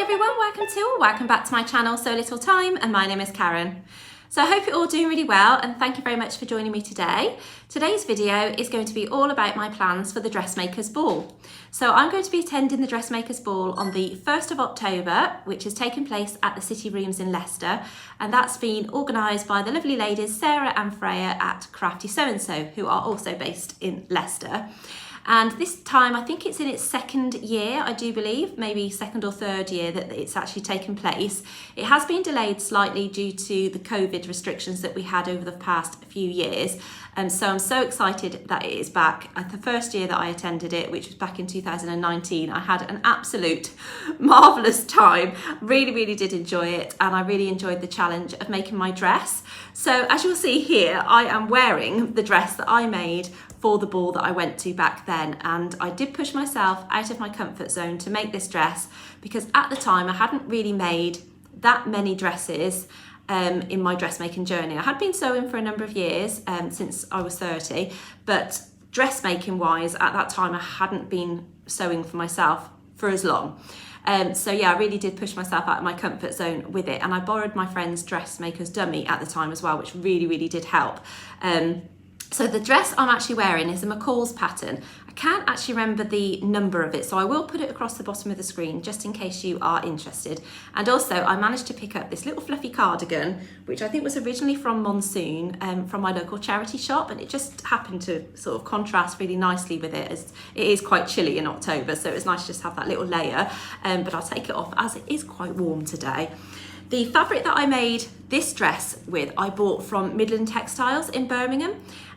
everyone, welcome back to my channel So Little Time, and my name is Karen. So I hope you're all doing really well, and thank you very much for joining me today. Today's video is going to be all about my plans for the Dressmakers Ball. So I'm going to be attending the Dressmakers Ball on the 1st of October, which is taking place at the City Rooms in Leicester, and that's been organised by the lovely ladies Sarah and Freya at Crafty Sew&so, who are also based in Leicester. And this time, I think it's in its second year, I do believe, maybe second or third year that it's actually taken place. It has been delayed slightly due to the COVID restrictions that we had over the past few years. And so I'm so excited that it is back. The first year that I attended it, which was back in 2019, I had an absolute marvellous time. Really did enjoy it. And I really enjoyed the challenge of making my dress. So as you'll see here, I am wearing the dress that I made for the ball that I went to back then, and I did push myself out of my comfort zone to make this dress because at the time I hadn't really made that many dresses in my dressmaking journey. I had been sewing for a number of years since I was 30, but dressmaking wise at that time I hadn't been sewing for myself for as long. So yeah, I really did push myself out of my comfort zone with it, and I borrowed my friend's dressmaker's dummy at the time as well, which really did help. So the dress I'm actually wearing is a McCalls pattern. I can't actually remember the number of it, so I will put it across the bottom of the screen just in case you are interested. And also I managed to pick up this little fluffy cardigan, which I think was originally from Monsoon, from my local charity shop, and it just happened to sort of contrast really nicely with it, as it is quite chilly in October, so it was nice to just have that little layer, but I'll take it off as it is quite warm today. The fabric that I made this dress with, I bought from Midland Textiles in Birmingham.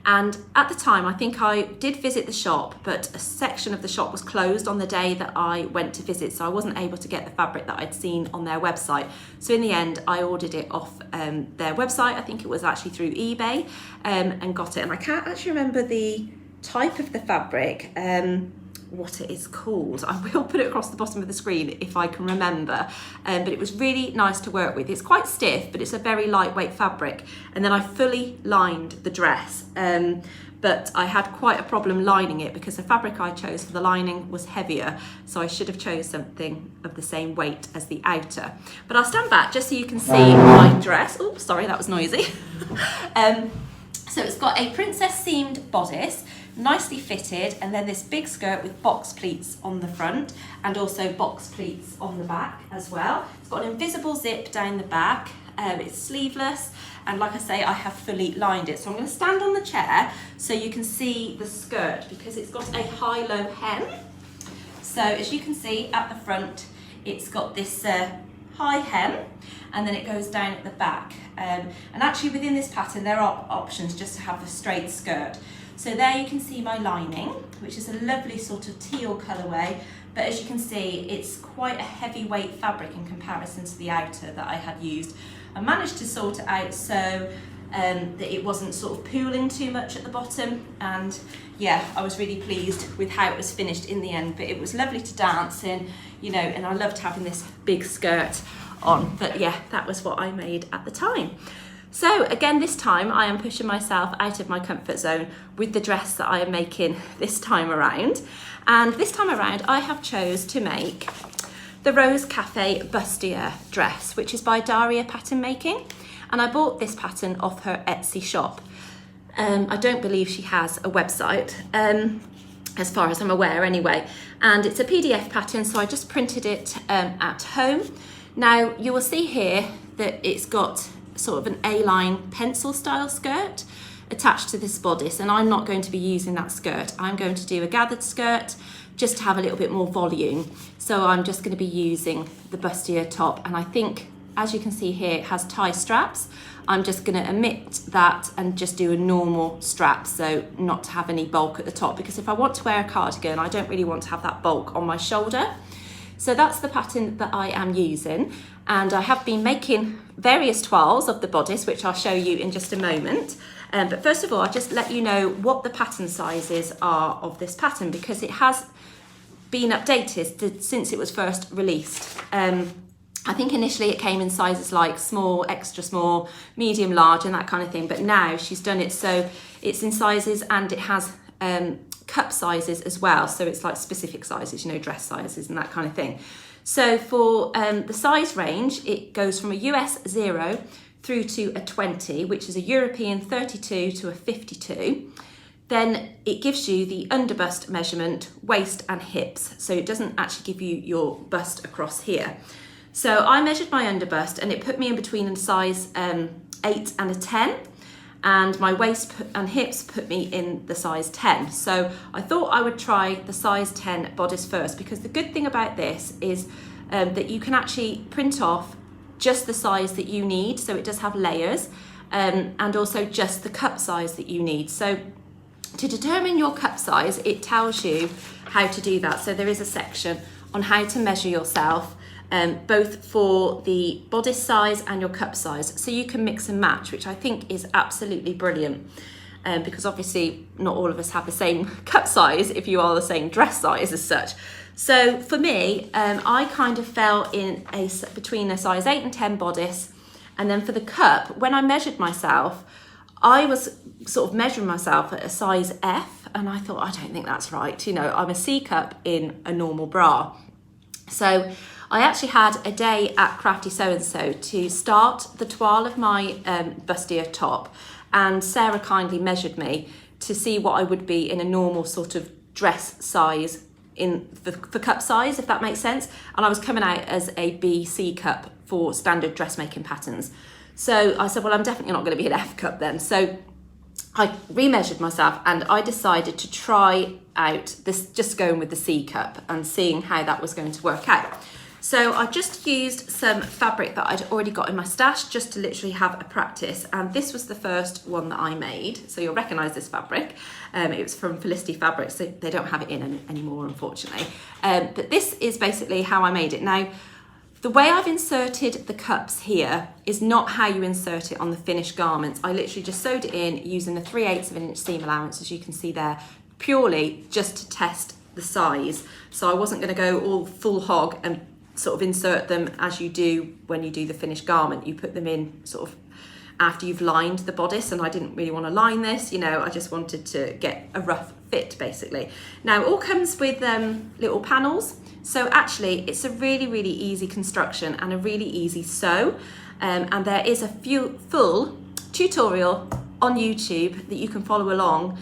And at the time, I think I did visit the shop, but a section of the shop was closed on the day that I went to visit, so I wasn't able to get the fabric that I'd seen on their website. So in the end, I ordered it off their website. I think it was actually through eBay, and got it. And I can't actually remember the type of the fabric, what it is called. I will put it across the bottom of the screen if I can remember, but it was really nice to work with. It's quite stiff, but it's a very lightweight fabric. And then I fully lined the dress, but I had quite a problem lining it because the fabric I chose for the lining was heavier, so I should have chose something of the same weight as the outer. But I'll stand back just so you can see my dress. Oh, sorry, that was noisy. So it's got a princess seamed bodice, nicely fitted, and then this big skirt with box pleats on the front and also box pleats on the back as well. It's got an invisible zip down the back, it's sleeveless, and like I say, I have fully lined it. So I'm going to stand on the chair so you can see the skirt because it's got a high-low hem. So as you can see at the front, it's got this high hem, and then it goes down at the back. And actually within this pattern there are options just to have a straight skirt. So there you can see my lining, which is a lovely sort of teal colourway, but as you can see it's quite a heavyweight fabric in comparison to the outer that I had used. I managed to sort it out so that it wasn't sort of pooling too much at the bottom, and yeah, I was really pleased with how it was finished in the end. But it was lovely to dance in, you know, and I loved having this big skirt on. But yeah, that was what I made at the time. So again, this time I am pushing myself out of my comfort zone with the dress that I am making this time around. And this time around I have chose to make the Rose Cafe Bustier dress, which is by Daria Patternmaking. And I bought this pattern off her Etsy shop. I don't believe she has a website, as far as I'm aware anyway. And it's a PDF pattern, so I just printed it at home. Now you will see here that it's got sort of an A-line pencil style skirt attached to this bodice, and I'm not going to be using that skirt. I'm going to do a gathered skirt just to have a little bit more volume. So I'm just going to be using the bustier top, and I think as you can see here it has tie straps. I'm just going to omit that and just do a normal strap, so not to have any bulk at the top, because if I want to wear a cardigan I don't really want to have that bulk on my shoulder. So that's the pattern that I am using, and I have been making various toiles of the bodice, which I'll show you in just a moment. But first of all, I'll just let you know what the pattern sizes are of this pattern, because it has been updated since it was first released. I think initially it came in sizes like small, extra small, medium, large, and that kind of thing, but now she's done it so it's in sizes, and it has cup sizes as well, so it's like specific sizes, you know, dress sizes and that kind of thing. So for the size range, it goes from a US 0 through to a 20, which is a European 32 to a 52. Then it gives you the underbust measurement, waist and hips. So it doesn't actually give you your bust across here. So I measured my underbust and it put me in between a size 8 and a 10. And my waist and hips put me in the size 10. So I thought I would try the size 10 bodice first, because the good thing about this is that you can actually print off just the size that you need. So it does have layers, and also just the cup size that you need. So to determine your cup size, it tells you how to do that. So there is a section on how to measure yourself, both for the bodice size and your cup size, so you can mix and match, which I think is absolutely brilliant, because obviously not all of us have the same cup size if you are the same dress size as such. So for me, I kind of fell in between a size 8 and 10 bodice, and then for the cup, when I measured myself, I was sort of measuring myself at a size F, and I thought, I don't think that's right, you know, I'm a C cup in a normal bra. So I actually had a day at Crafty Sew&so to start the toile of my Bustier top, and Sarah kindly measured me to see what I would be in a normal sort of dress size for cup size, if that makes sense. And I was coming out as a B/C cup for standard dressmaking patterns. So I said, well, I'm definitely not going to be an F cup then. So I remeasured myself and I decided to try out this, just going with the C cup and seeing how that was going to work out. So I just used some fabric that I'd already got in my stash just to literally have a practice, and this was the first one that I made. So you'll recognise this fabric. It was from Felicity Fabrics. They don't have it in anymore, unfortunately. But this is basically how I made it. Now, the way I've inserted the cups here is not how you insert it on the finished garments. I literally just sewed it in using a 3/8 of an inch seam allowance, as you can see there, purely just to test the size. So I wasn't going to go all full hog and sort of insert them as you do when you do the finished garment. You put them in sort of after you've lined the bodice, and I didn't really want to line this, you know, I just wanted to get a rough fit basically. Now it all comes with little panels, so actually it's a really, really easy construction and a really easy sew, and there is a full tutorial on YouTube that you can follow along,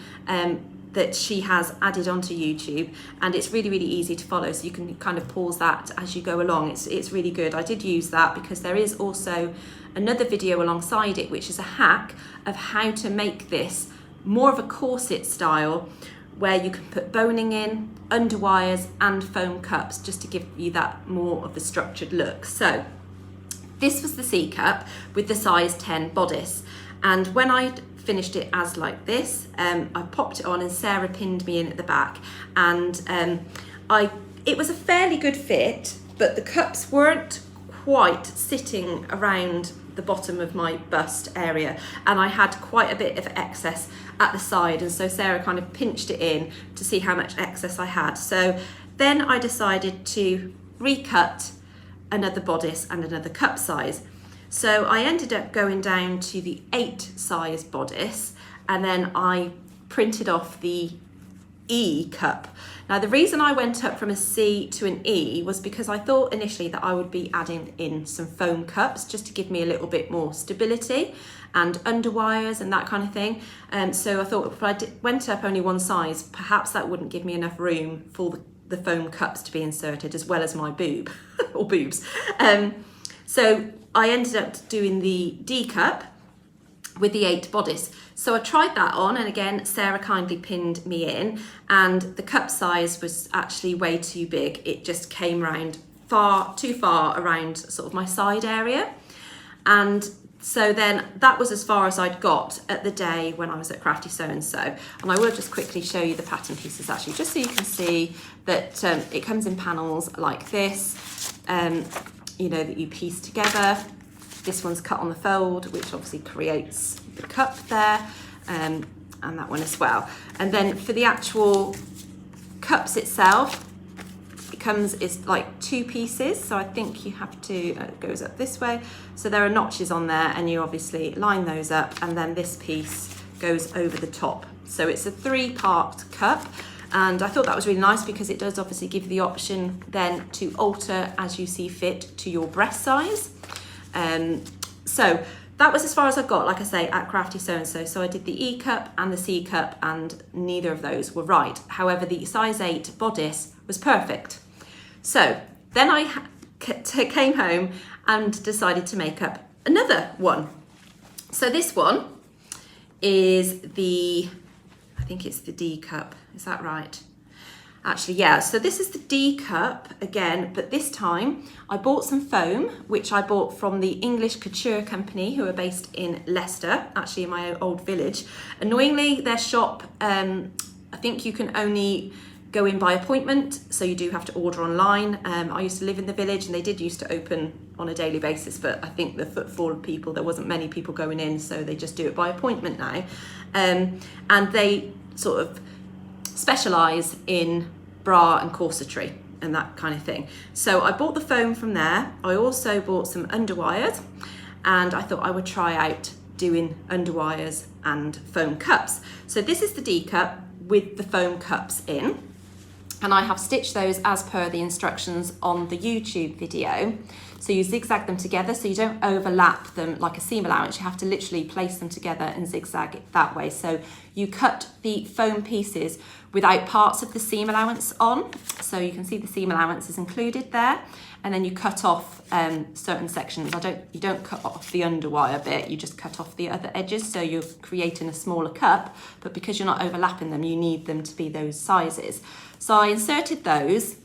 that she has added onto YouTube, and it's really, really easy to follow, so you can kind of pause that as you go along. It's really good. I did use that because there is also another video alongside it, which is a hack of how to make this more of a corset style, where you can put boning in, underwires and foam cups, just to give you that more of a structured look. So this was the C cup with the size 10 bodice, and when I finished it as like this, I popped it on and Sarah pinned me in at the back, and it was a fairly good fit, but the cups weren't quite sitting around the bottom of my bust area, and I had quite a bit of excess at the side, and so Sarah kind of pinched it in to see how much excess I had. So then I decided to recut another bodice and another cup size. So I ended up going down to the 8 size bodice, and then I printed off the E cup. Now the reason I went up from a C to an E was because I thought initially that I would be adding in some foam cups just to give me a little bit more stability and underwires and that kind of thing. So I thought if I went up only one size, perhaps that wouldn't give me enough room for the foam cups to be inserted, as well as my boob or boobs. So I ended up doing the D cup with the 8 bodice. So I tried that on, and again, Sarah kindly pinned me in, and the cup size was actually way too big. It just came round too far around sort of my side area. And so then that was as far as I'd got at the day when I was at Crafty Sew&so. And I will just quickly show you the pattern pieces actually, just so you can see that it comes in panels like this, you know, that you piece together. This one's cut on the fold, which obviously creates the cup there, and that one as well. And then for the actual cups itself, it's like 2 pieces. So I think you have to, it goes up this way. So there are notches on there, and you obviously line those up, and then this piece goes over the top. So it's a 3-part cup. And I thought that was really nice because it does obviously give you the option then to alter as you see fit to your breast size. So that was as far as I got, like I say, at Crafty Sew&so. So I did the E cup and the C cup and neither of those were right. However, the size 8 bodice was perfect. So then I came home and decided to make up another one. So this one is I think it's the D cup, is that right? Actually, yeah, so this is the D cup again, but this time I bought some foam, which I bought from the English Couture company who are based in Leicester, actually in my old village. Annoyingly, their shop, I think you can only go in by appointment, so you do have to order online. I used to live in the village and they did used to open on a daily basis, but I think the footfall of people, there wasn't many people going in, so they just do it by appointment now. And they sort of specialise in bra and corsetry and that kind of thing. So I bought the foam from there. I also bought some underwires and I thought I would try out doing underwires and foam cups. So this is the D cup with the foam cups in, and I have stitched those as per the instructions on the YouTube video. So you zigzag them together so you don't overlap them like a seam allowance. You have to literally place them together and zigzag it that way. So you cut the foam pieces without parts of the seam allowance on. So you can see the seam allowance is included there. And then you cut off certain sections. You don't cut off the underwire bit, you just cut off the other edges. So you're creating a smaller cup, but because you're not overlapping them, you need them to be those sizes. So I inserted those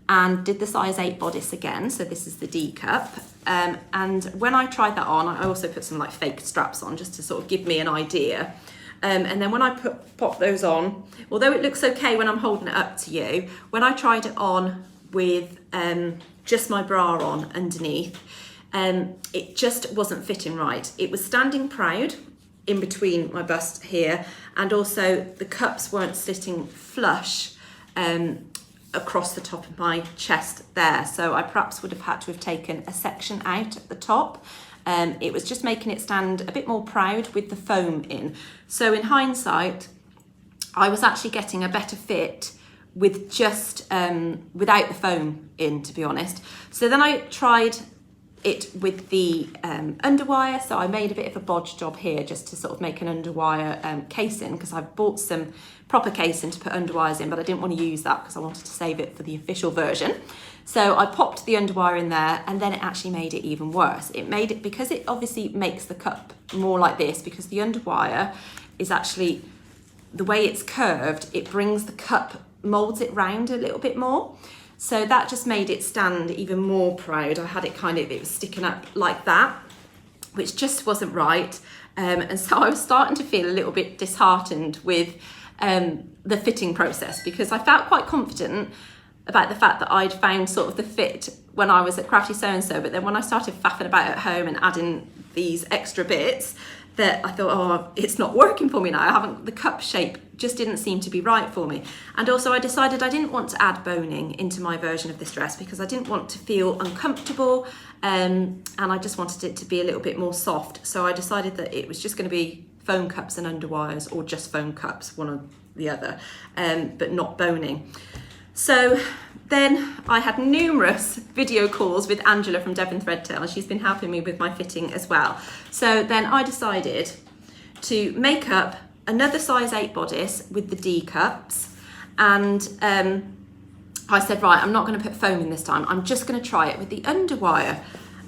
and did the size 8 bodice again. So this is the D cup. And when I tried that on, I also put some like fake straps on just to sort of give me an idea. And then when I pop those on, although it looks okay when I'm holding it up to you, when I tried it on with just my bra on underneath, it just wasn't fitting right. It was standing proud in between my bust here, and also the cups weren't sitting flush across the top of my chest there. So I perhaps would have had to have taken a section out at the top. It was just making it stand a bit more proud with the foam in. So in hindsight, I was actually getting a better fit with just without the foam in, to be honest. So then I tried it with the underwire. So I made a bit of a bodge job here just to sort of make an underwire casing, because I bought some proper casing to put underwires in, but I didn't want to use that because I wanted to save it for the official version. So I popped the underwire in there, and then it actually made it even worse. It made it, because it obviously makes the cup more like this, because the underwire is actually, the way it's curved, it brings the cup, molds it round a little bit more. So that just made it stand even more proud. I had it it was sticking up like that, which just wasn't right. And so I was starting to feel a little bit disheartened with the fitting process, because I felt quite confident about the fact that I'd found sort of the fit when I was at Crafty Sew&so, but then when I started faffing about at home and adding these extra bits, that I thought, oh, it's not working for me now. The cup shape just didn't seem to be right for me. And also I decided I didn't want to add boning into my version of this dress because I didn't want to feel uncomfortable, and I just wanted it to be a little bit more soft. So I decided that it was just going to be foam cups and underwires, or just foam cups, one or the other, but not boning. So then I had numerous video calls with Angela from Devon Threadtail, and she's been helping me with my fitting as well. So then I decided to make up another size 8 bodice with the D cups, and I said, right, I'm not going to put foam in this time, I'm just going to try it with the underwire.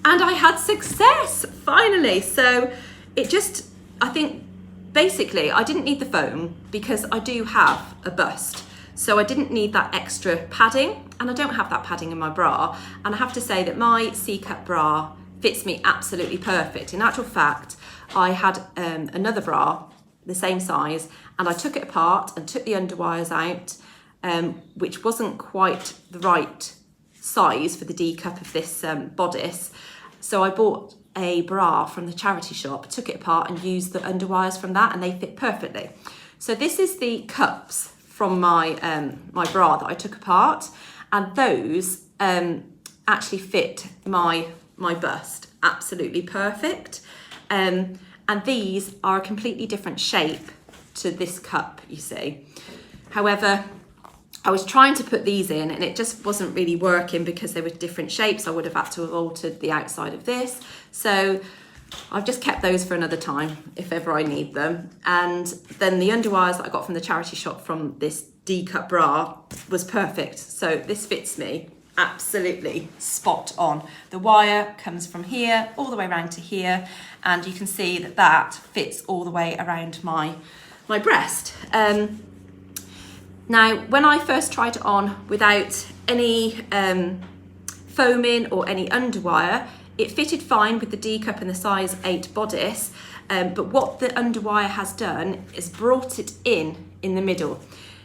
And I had success, finally. So it just, I think, basically I didn't need the foam because I do have a bust. So I didn't need that extra padding, and I don't have that padding in my bra. And I have to say that my C-cup bra fits me absolutely perfect. In actual fact, I had another bra, the same size, and I took it apart and took the underwires out, which wasn't quite the right size for the D cup of this bodice. So I bought a bra from the charity shop, took it apart and used the underwires from that, and they fit perfectly. So this is the cups from my my bra that I took apart, and those actually fit my bust absolutely perfect. And these are a completely different shape to this cup, you see. However, I was trying to put these in and it just wasn't really working because they were different shapes. I would have had to have altered the outside of this. So I've just kept those for another time if ever I need them. And then the underwires that I got from the charity shop from this D-cut bra was perfect. So this fits me absolutely spot on. The wire comes from here all the way around to here, and you can see that that fits all the way around my breast. Now, when I first tried it on without any foaming or any underwire, it fitted fine with the D-cup and the size 8 bodice, but what the underwire has done is brought it in the middle.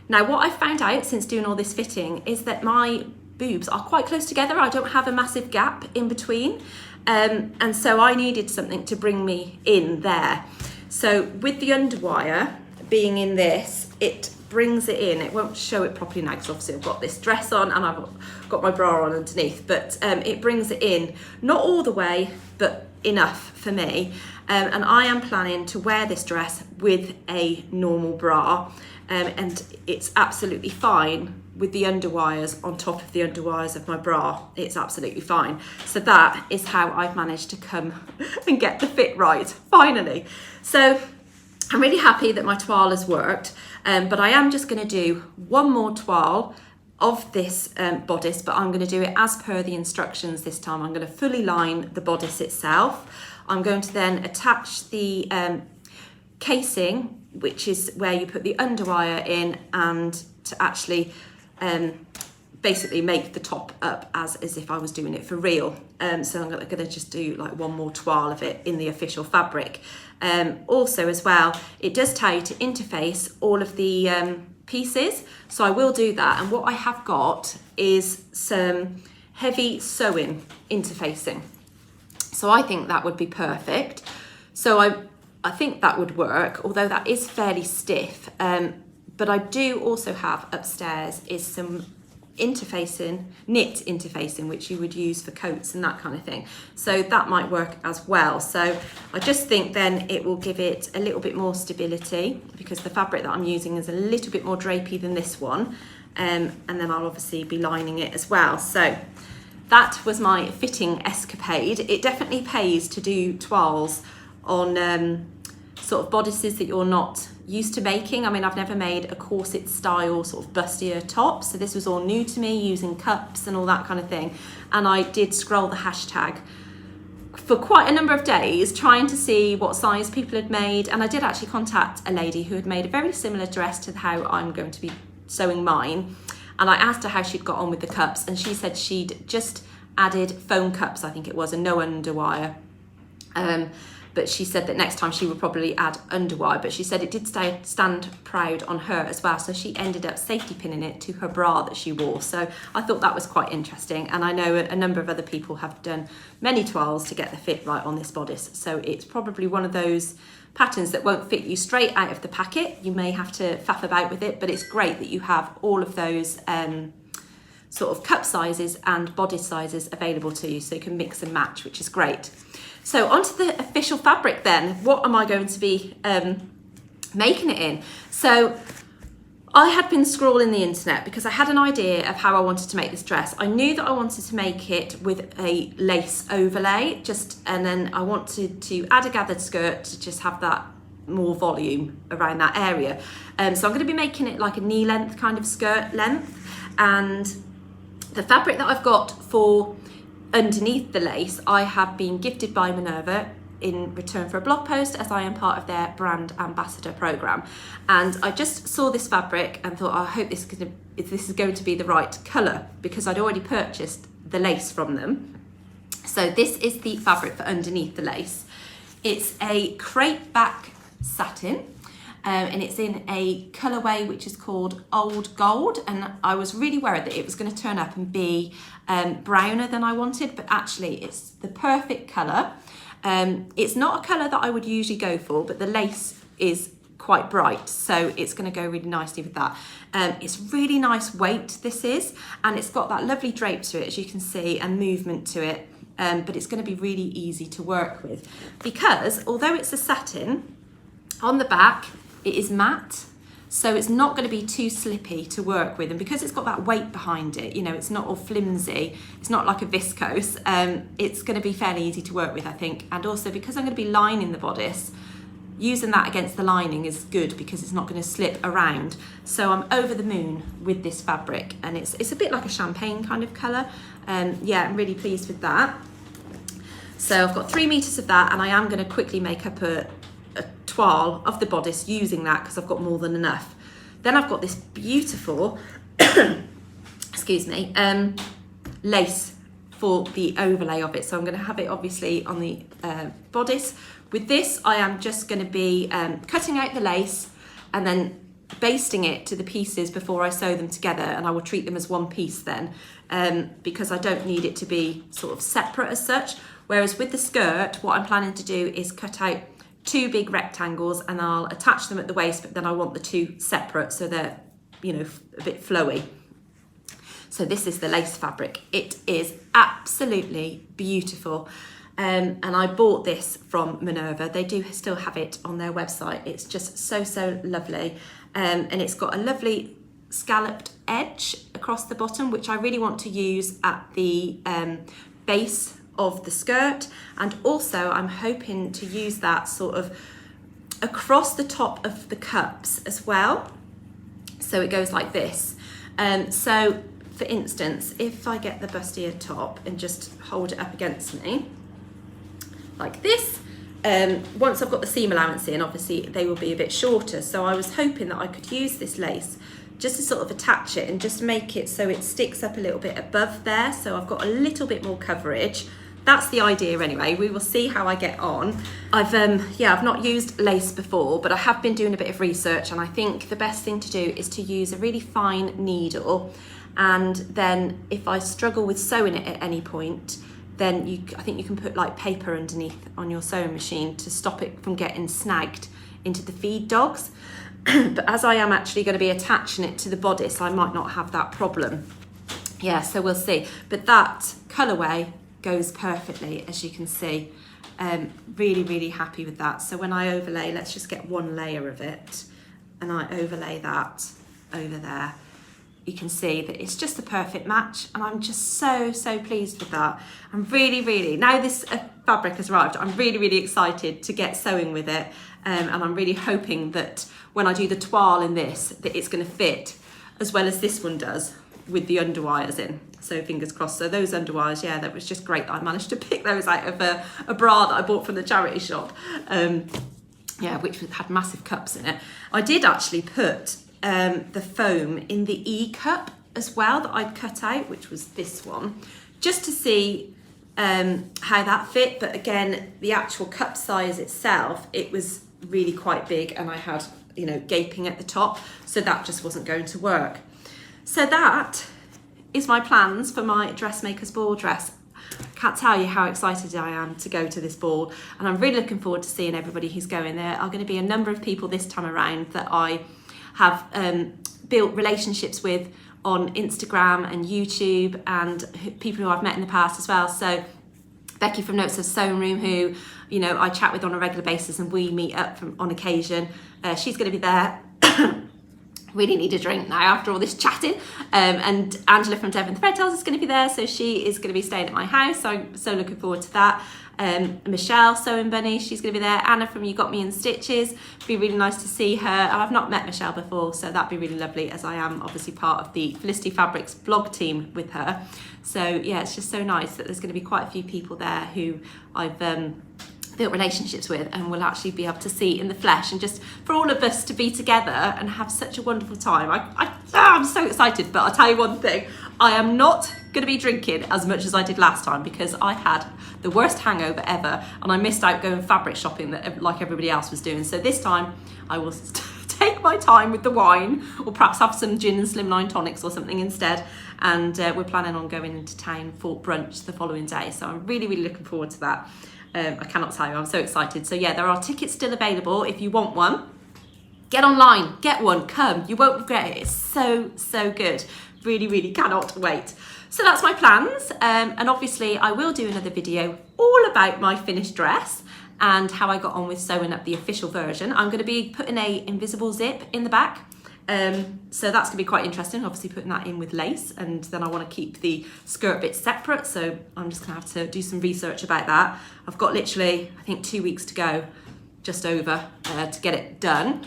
Now, what I've found out since doing all this fitting is that my boobs are quite close together. I don't have a massive gap in between, and so I needed something to bring me in there. So with the underwire being in this, it brings it in. It won't show it properly now because obviously I've got this dress on and I've got my bra on underneath, but it brings it in, not all the way, but enough for me. And I am planning to wear this dress with a normal bra, and it's absolutely fine with the underwires on top of the underwires of my bra. It's absolutely fine. So that is how I've managed to come and get the fit right, finally. So I'm really happy that my toile has worked, but I am just going to do one more toile of this bodice, but I'm going to do it as per the instructions this time. I'm going to fully line the bodice itself. I'm going to then attach the casing, which is where you put the underwire in, and to actually basically make the top up as if I was doing it for real. So I'm going to just do like one more toile of it in the official fabric. Also as well, it does tell you to interface all of the pieces, so I will do that. And what I have got is some heavy sewing interfacing, so I think that would be perfect. So I think that would work, although that is fairly stiff. But I do also have upstairs is some interfacing, knit interfacing, which you would use for coats and that kind of thing. So that might work as well. So I just think then it will give it a little bit more stability, because the fabric that I'm using is a little bit more drapey than this one. And then I'll obviously be lining it as well. So that was my fitting escapade. It definitely pays to do toiles on sort of bodices that you're not used to making. I mean, I've never made a corset style sort of bustier top, so this was all new to me, using cups and all that kind of thing. And I did scroll the hashtag for quite a number of days trying to see what size people had made, and I did actually contact a lady who had made a very similar dress to how I'm going to be sewing mine, and I asked her how she'd got on with the cups, and she said she'd just added foam cups, I think it was, and no underwire. But she said that next time she would probably add underwire, but she said it did stand proud on her as well, so she ended up safety pinning it to her bra that she wore. So I thought that was quite interesting, and I know a number of other people have done many toiles to get the fit right on this bodice, so it's probably one of those patterns that won't fit you straight out of the packet. You may have to faff about with it, but it's great that you have all of those sort of cup sizes and bodice sizes available to you, so you can mix and match, which is great. So onto the official fabric then. What am I going to be making it in? So I had been scrolling the internet because I had an idea of how I wanted to make this dress. I knew that I wanted to make it with a lace overlay, and then I wanted to add a gathered skirt to just have that more volume around that area. So I'm going to be making it like a knee length kind of skirt length, and the fabric that I've got for underneath the lace I have been gifted by Minerva in return for a blog post, as I am part of their brand ambassador program. And I just saw this fabric and thought, I hope this is going to be the right colour, because I'd already purchased the lace from them. So this is the fabric for underneath the lace. It's a crepe back satin, and it's in a colourway which is called Old Gold, and I was really worried that it was going to turn up and be browner than I wanted, but actually it's the perfect colour. It's not a colour that I would usually go for, but the lace is quite bright, so it's going to go really nicely with that. It's really nice weight, this is, and it's got that lovely drape to it, as you can see, and movement to it, but it's going to be really easy to work with, because although it's a satin, on the back it is matte, so it's not going to be too slippy to work with, and because it's got that weight behind it, you know, it's not all flimsy, it's not like a viscose, it's going to be fairly easy to work with, I think. And also because I'm going to be lining the bodice, using that against the lining is good because it's not going to slip around. So I'm over the moon with this fabric, and it's a bit like a champagne kind of colour. Yeah, I'm really pleased with that. So I've got 3 meters of that, and I am going to quickly make up a toile of the bodice using that because I've got more than enough. Then I've got this beautiful, excuse me, lace for the overlay of it. So I'm going to have it obviously on the bodice. With this, I am just going to be cutting out the lace and then basting it to the pieces before I sew them together, and I will treat them as one piece then, because I don't need it to be sort of separate as such. Whereas with the skirt, what I'm planning to do is cut out 2 big rectangles and I'll attach them at the waist, but then I want the 2 separate so they're, you know, a bit flowy. So this is the lace fabric. It is absolutely beautiful. And I bought this from Minerva. They do still have it on their website. It's just so lovely. And it's got a lovely scalloped edge across the bottom, which I really want to use at the base of the skirt. And also I'm hoping to use that sort of across the top of the cups as well. So it goes like this. So for instance, if I get the bustier top and just hold it up against me, like this, once I've got the seam allowance in, obviously they will be a bit shorter. So I was hoping that I could use this lace just to sort of attach it and just make it so it sticks up a little bit above there. So I've got a little bit more coverage. That's the idea anyway. We will see how I get on. I've not used lace before, but I have been doing a bit of research, and I think the best thing to do is to use a really fine needle. And then if I struggle with sewing it at any point, then I think you can put like paper underneath on your sewing machine to stop it from getting snagged into the feed dogs. But as I am actually going to be attaching it to the bodice, I might not have that problem. Yeah, so we'll see. But that colourway goes perfectly, as you can see. Really happy with that. So when I overlay, let's just get 1 layer of it, and I overlay that over there. You can see that it's just a perfect match, and I'm just so pleased with that. I'm really, now this fabric has arrived, I'm really excited to get sewing with it, and I'm really hoping that when I do the toile in this, that it's going to fit as well as this one does with the underwires in. So fingers crossed. So those underwires, yeah, that was just great that I managed to pick those out of a bra that I bought from the charity shop, yeah, which had massive cups in it. I did actually put the foam in the E cup as well that I'd cut out, which was this one, just to see how that fit. But again, the actual cup size itself, it was really quite big, and I had, you know, gaping at the top, so that just wasn't going to work. So that is my plans for my Dressmakers Ball dress. I can't tell you how excited I am to go to this ball, and I'm really looking forward to seeing everybody who's going. There are going to be a number of people this time around that I have built relationships with on Instagram and YouTube, and people who I've met in the past as well. So Becky from Notes of Sewing Room, who, you know, I chat with on a regular basis and we meet up on occasion. She's going to be there. Really need a drink now after all this chatting. And Angela from Devon Threadtails is going to be there, so she is going to be staying at my house, so I'm so looking forward to that. Michelle Sewing Bunny, she's going to be there. Anna from You Got Me in Stitches, it'd be really nice to see her. And I've not met Michelle before, so that'd be really lovely, as I am obviously part of the Felicity Fabrics blog team with her. So yeah, it's just so nice that there's going to be quite a few people there who I've built relationships with, and we'll actually be able to see in the flesh, and just for all of us to be together and have such a wonderful time. I'm so excited, but I'll tell you one thing, I am not going to be drinking as much as I did last time, because I had the worst hangover ever and I missed out going fabric shopping like everybody else was doing. So this time I will take my time with the wine, or perhaps have some gin and slimline tonics or something instead, and we're planning on going into town for brunch the following day, so I'm really looking forward to that. I cannot tell you, I'm so excited. So yeah, there are tickets still available. If you want one, get online, get one, come, you won't regret it. It's so good. Really cannot wait. So that's my plans, and obviously I will do another video all about my finished dress and how I got on with sewing up the official version. I'm going to be putting a invisible zip in the back, So that's gonna be quite interesting, obviously putting that in with lace, and then I wanna keep the skirt bits separate, so I'm just gonna have to do some research about that. I've got literally, I think 2 weeks to go, just over, to get it done.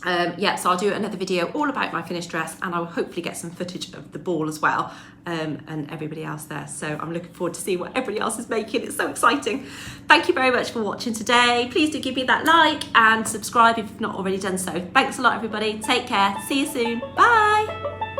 Yeah, so I'll do another video all about my finished dress, and I will hopefully get some footage of the ball as well, and everybody else there. So I'm looking forward to see what everybody else is making. It's so exciting. Thank you very much for watching today. Please do give me that like and subscribe if you've not already done so. Thanks a lot, everybody. Take care. See you soon. Bye.